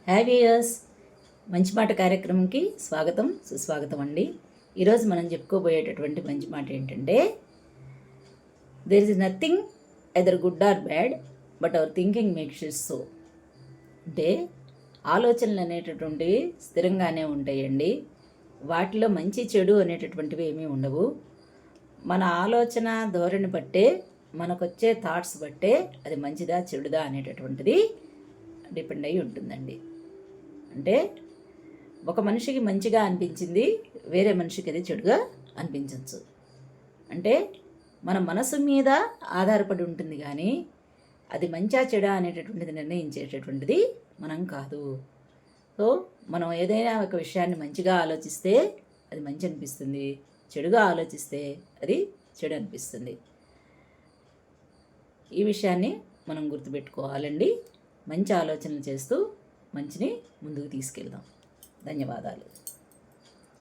హ్యావియర్స్ మంచి మాట కార్యక్రమంకి స్వాగతం సుస్వాగతం అండి. ఈరోజు మనం చెప్పుకోబోయేటటువంటి మంచి మాట ఏంటంటే, there is nothing either good or bad but our thinking makes it so. అంటే ఆలోచనలు అనేటటువంటివి స్థిరంగానే ఉంటాయండి. వాటిలో మంచి చెడు అనేటటువంటివి ఏమీ ఉండవు. మన ఆలోచన ధోరణి బట్టే, మనకొచ్చే థాట్స్ బట్టే అది మంచిదా చెడుదా అనేటటువంటిది డిపెండ్ అయి ఉంటుందండి. అంటే ఒక మనిషికి మంచిగా అనిపించింది వేరే మనిషికి అది చెడుగా అనిపించవచ్చు. అంటే మన మనసు మీద ఆధారపడి ఉంటుంది, కానీ అది మంచా చెడా అనేటటువంటిది నిర్ణయించేటటువంటిది మనం కాదు. సో మనం ఏదైనా ఒక విషయాన్ని మంచిగా ఆలోచిస్తే అది మంచి అనిపిస్తుంది, చెడుగా ఆలోచిస్తే అది చెడు అనిపిస్తుంది. ఈ విషయాన్ని మనం గుర్తుపెట్టుకోవాలండి. మంచి ఆలోచనలు చేస్తూ మంచిని ముందుకు తీసుకెళ్దాం. ధన్యవాదాలు.